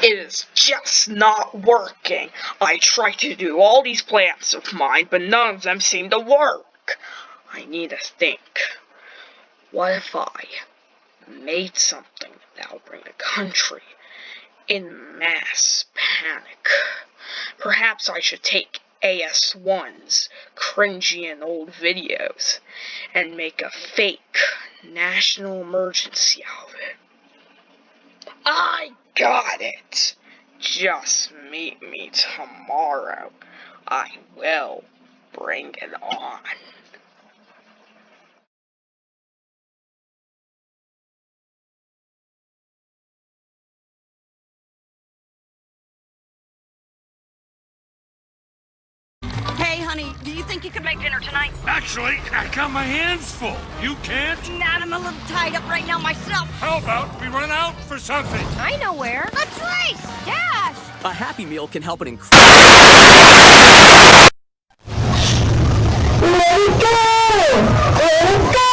It is just not working. I tried to do all these plans of mine, but none of them seem to work. I need to think. What if I made something that will bring the country in mass panic? Perhaps I should take AS1's cringy and old videos and make a fake national emergency out of it. I got it! Just meet me tomorrow. I will bring it on. Hey, honey, do you think you could make dinner tonight? Actually, I got my hands full. You can't? Not, I'm a little tied up right now myself. How about we run out for something? I know where. Let's race! Dash! A Happy Meal can help an increase. Let it go! Let it go!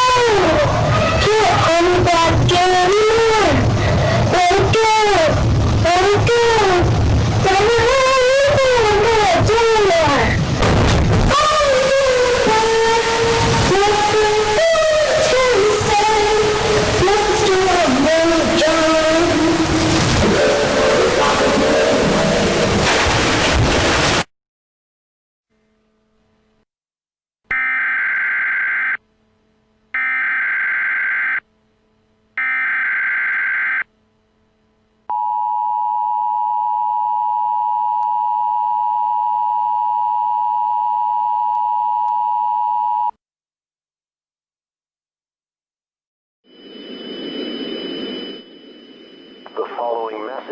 Can't hold me back anymore! Let it go! Let it go! Let it go!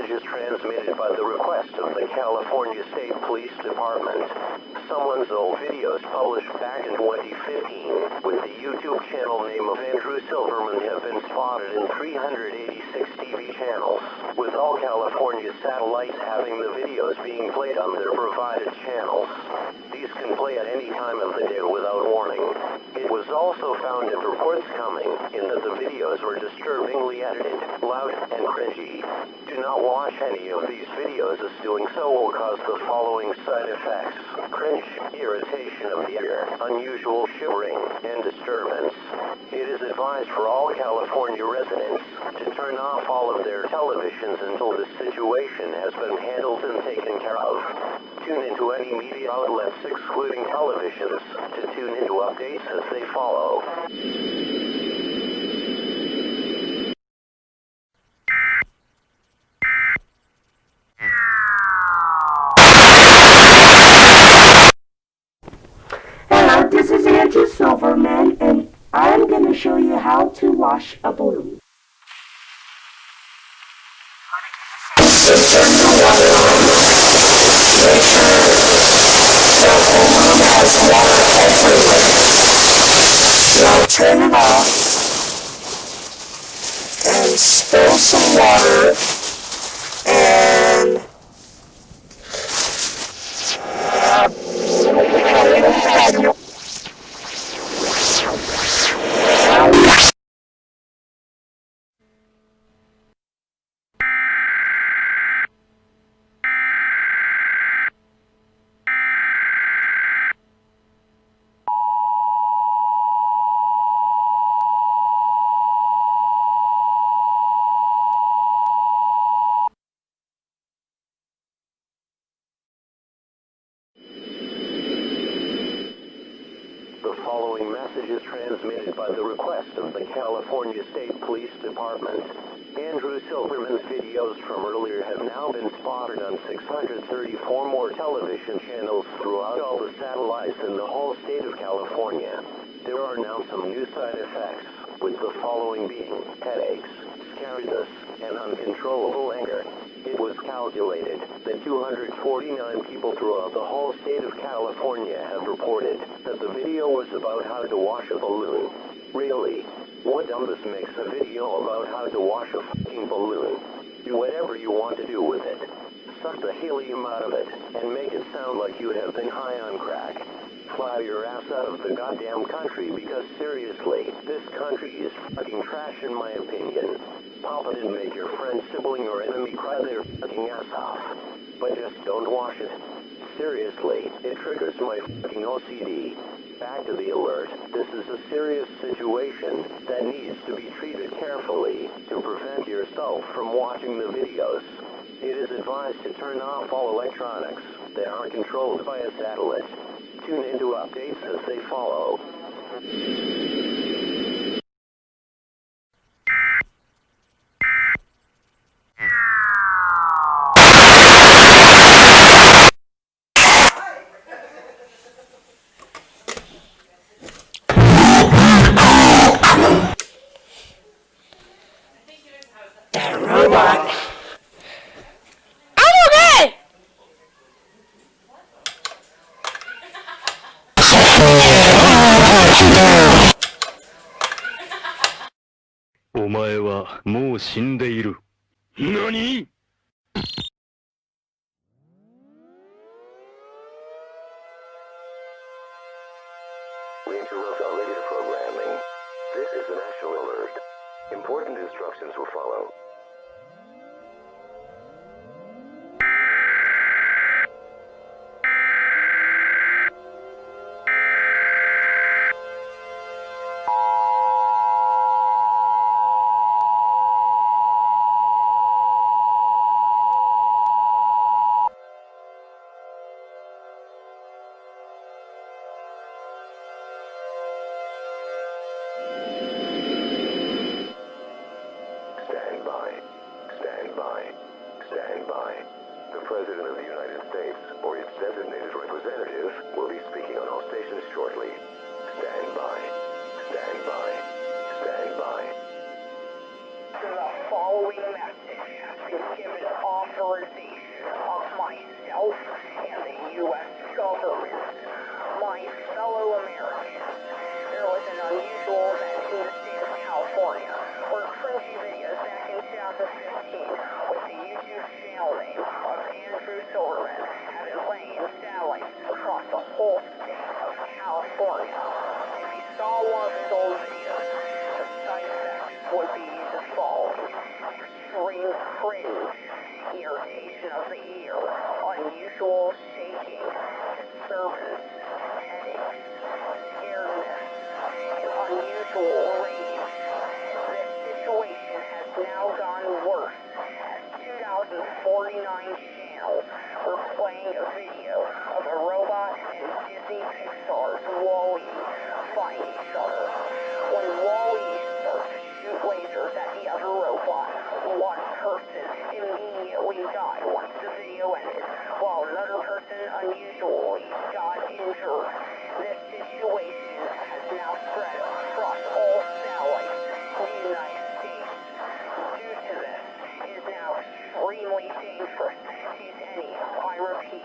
Is transmitted by the request of the California State Police Department. Someone's old videos published back in 2015 with the YouTube channel name of Andrew Silverman have been spotted in 386 TV channels, with all California satellites having the videos being played on their provided channels. These can play at any time of the day without warning. It was also found in reports coming in that the videos were disturbingly edited, loud, and cringy. Do not watch any of these videos, as doing so will cause the following side effects: cringe, irritation of the ear, unusual shivering, and disturbance. It is advised for all California residents to turn off all of their televisions until this situation has been handled and taken care of. Tune into any media outlets excluding televisions to tune into updates as they follow. Hello, this is Andrew Silverman, and I'm going to show you how to wash a balloon. Just turn the water on. Make sure the balloon has water everywhere. Now turn it off and spill some water and The following message is transmitted by the request of the California State Police Department. Andrew Silverman's videos from earlier have now been spotted on 634 more television channels throughout all the satellites in the whole state of California. There are now some new side effects, with the following being headaches, scariness, and uncontrollable anger. It was calculated that 249 people throughout the whole state of California have reported that the video was about how to wash a balloon. Really? What dumbest makes a video about how to wash a fucking balloon? Do whatever you want to do with it. suck the helium out of it and make it sound like you have been high on crack. Fly your ass out of the goddamn country because seriously, this country is fucking trash in my opinion. Pop it and make your friend, sibling, or enemy cry their fucking ass off. But just don't wash it. Seriously, it triggers my fucking OCD. Back to the alert. This is a serious situation that needs to be treated carefully to prevent yourself from watching the videos. It is advised to turn off all electronics that are controlled by a satellite. Tune into updates as they follow. That robot. I'm okay! お前はもう死んでいる。何？ We interrupt our radio programming. This is a national alert. Important instructions will follow. Stand by. The President of the United States or its designated representative will be speaking on all stations shortly. Stand by. Stand by. Stand by. The following message has been given authorization of myself and the U.S. government. My fellow Americans, there was an unusual event in the state of California where cringy videos back in 2015 with the YouTube channel name of AndrewSilverman have been playing in satellites across the whole state of California. If you saw one of his old videos, the side effects would be the following: extreme cringe, irritation of the ear, unusual shaking, disturbance, headaches, scaredness, and unusual rage. This situation has now gone worse as 2,049 channels were playing a video of a robot and Disney Pixar's Wall-E find each other. When Wall-E starts to shoot lasers at the other robot, one person immediately died once the video ended, while another person unusually got injured. This situation has now spread across all satellites in the United States. Due to this, it is now extremely dangerous to use any, I repeat,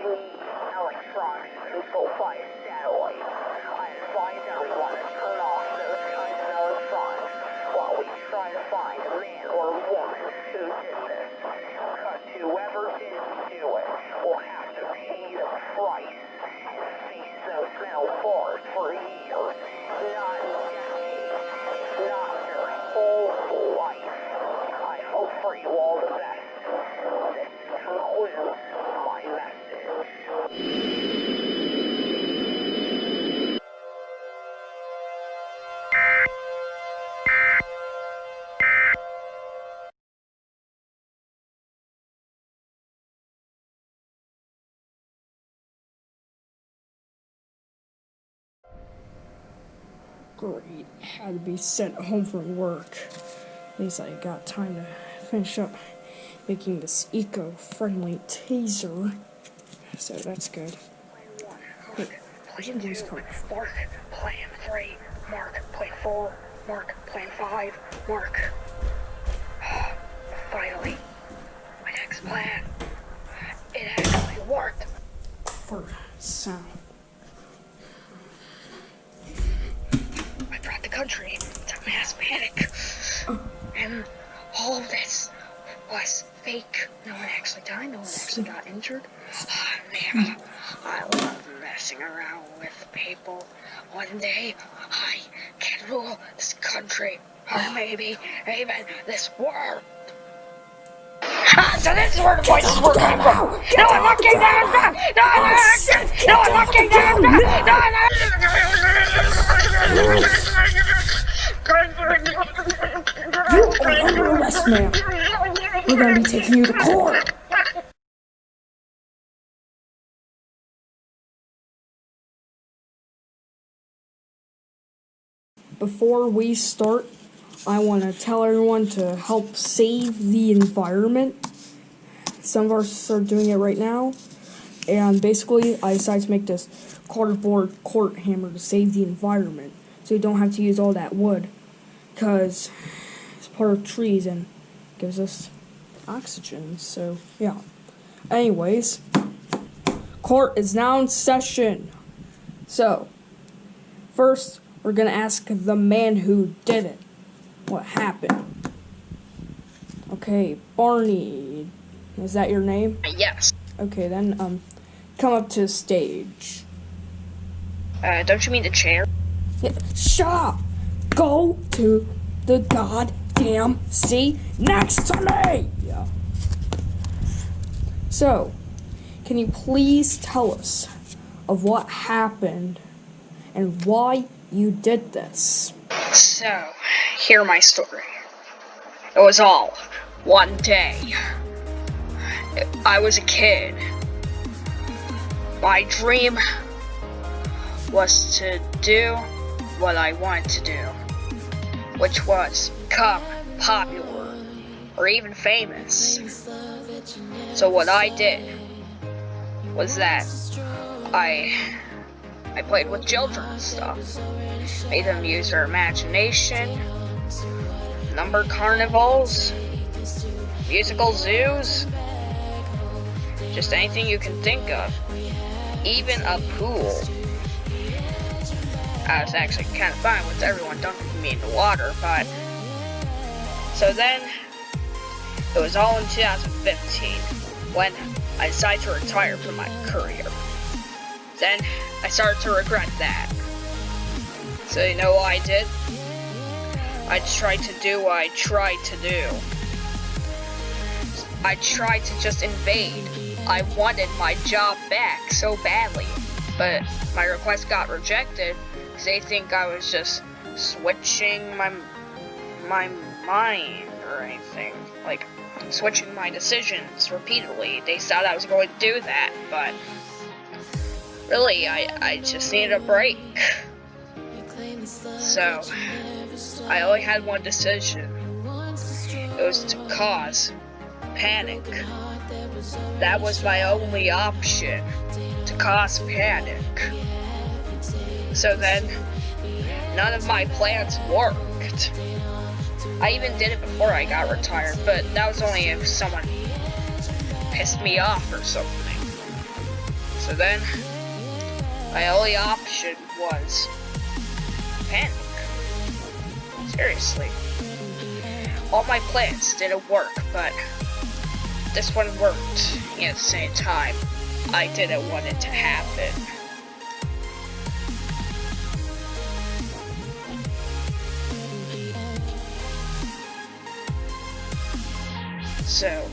any electronics controlled by a satellite. I advise everyone to turn off those kinds of electronics while we try to find a man or a woman who did this. Because whoever did do it will have to pay the price and face those metal bars for years, not decades, if not their whole life. I hope for you all the best. This concludes my message. Great, had to be sent home from work. At least I got time to finish up making this eco-friendly taser. So that's good. Hey, Plan 2, mark, Plan 3, mark, Plan 4, mark, Plan 5, mark. Finally, my next plan. It actually worked. For sound. I brought the country to mass panic. And all of this was fake. No one actually died. No one actually got injured. Oh, man, I love messing around with people. One day, I can rule this country, or maybe even this world. So this is where the voices were coming from. No, I'm not getting that. No, I'm not getting that. You are under arrest, ma'am. We're gonna be taking you to court. Before we start, I want to tell everyone to help save the environment. Some of us are doing it right now. And basically, I decided to make this cardboard court hammer to save the environment. So you don't have to use all that wood. Because it's part of trees and gives us oxygen. So, yeah. Anyways, court is now in session. So, first, we're going to ask the man who did it. What happened? Okay, Barney. Is that your name? Yes. Okay, then, come up to the stage. Don't you mean the chair? Yeah, shut up! Go to the goddamn seat next to me! Yeah. So, can you please tell us of what happened and why you did this? So, hear my story. It was all one day. I was a kid. My dream was to do what I wanted to do, which was become popular or even famous. So what I did was that I played with children and stuff, made them use their imagination, number carnivals, musical zoos, just anything you can think of, even a pool. I was actually kind of fine with everyone dunking me in the water, but so then it was all in 2015 when I decided to retire from my career. Then I started to regret that. So you know what I did? I tried to do what I tried to do. I tried to just invade. I wanted my job back so badly, but my request got rejected because they think I was just switching my mind or anything, like switching my decisions repeatedly. They thought I was going to do that, but really, I just needed a break. So, I only had one decision. It was to cause panic. That was my only option, to cause panic. So then, none of my plans worked. I even did it before I got retired, but that was only if someone pissed me off or something. So then, my only option was panic. Seriously. All my plans didn't work, but this one worked. And at the same time, I didn't want it to happen. So,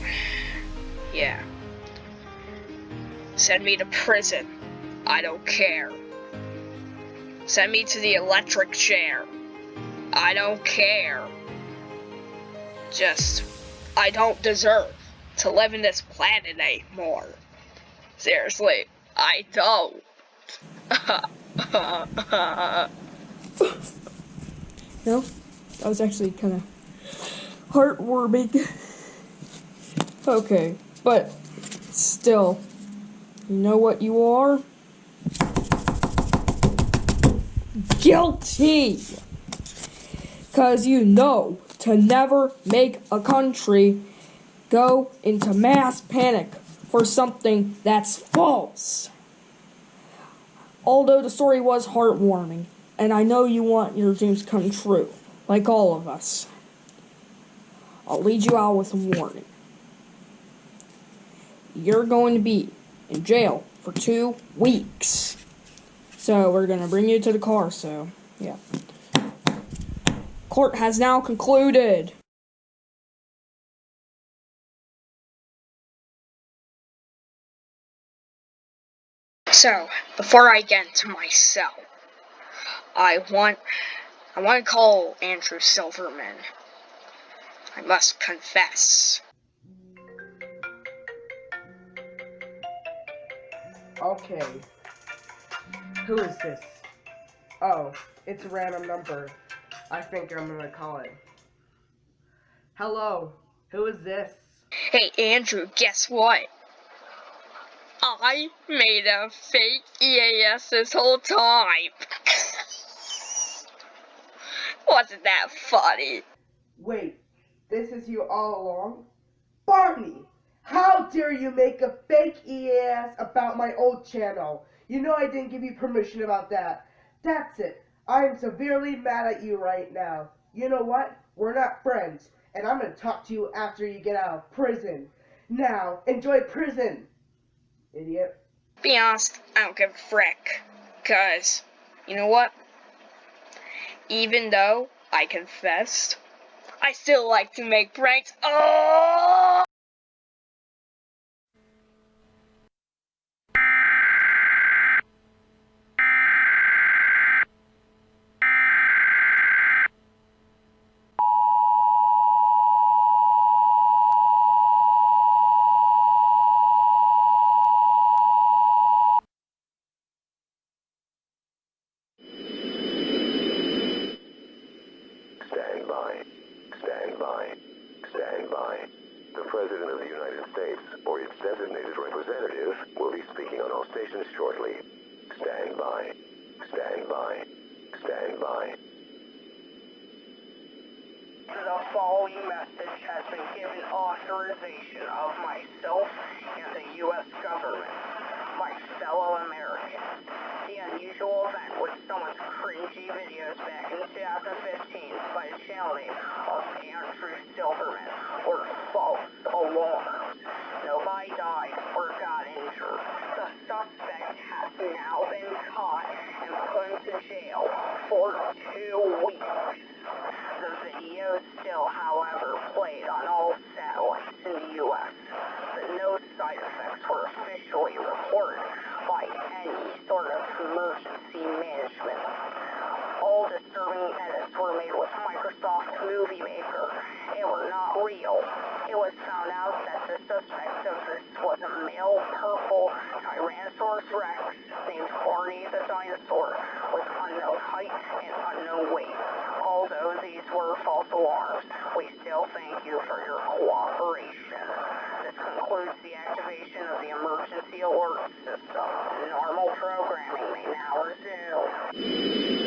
yeah. Send me to prison. I don't care. Send me to the electric chair. I don't care. Just, I don't deserve to live in this planet anymore. Seriously, I don't. No, that was actually kind of heartwarming. Okay, but still, you know what you are? Guilty! Because you know to never make a country go into mass panic for something that's false. Although the story was heartwarming, and I know you want your dreams come true, like all of us. I'll lead you out with a warning. you're going to be in jail for 2 weeks. So we're gonna bring you to the car, so, yeah. Court has now concluded. So, before I get into my cell, I want to call Andrew Silverman. I must confess. Okay. Who is this? Oh, it's a random number. I think I'm gonna call it. Hello, who is this? Hey Andrew, guess what? I made a fake EAS this whole time. Wasn't that funny? Wait, this is you all along? Barney! How dare you make a fake EAS about my old channel? You know I didn't give you permission about that. That's it. I am severely mad at you right now. You know what? We're not friends, and I'm gonna talk to you after you get out of prison. Now, enjoy prison, idiot. Be honest, I don't give a frick. 'Cause, you know what? Even though I confessed, I still like to make pranks. Oh! Stand by. Stand by. Stand by. The President of the United States or its designated representative will be speaking on all stations shortly. Stand by. Stand by. Stand by. The following message has been given authorization of myself and the U.S. government, my fellow Americans. The unusual event with someone's cringy videos back in 2015 by the channel name of Andrew Silverman were false alarms. Nobody died or got injured. The suspect has now been caught and put into jail for 2 weeks. The video still, however, played on all satellites in the U.S., but no side effects were officially reported by any sort of emergency management. All disturbing edits were made with Microsoft Movie Maker and were not real. It was found out that the suspect of this was a male purple Tyrannosaurus Rex named Corny the dinosaur with unknown height and unknown weight. Although these were false alarms, we still thank you for your cooperation. This concludes the activation of the emergency alert system. Normal programming may now resume.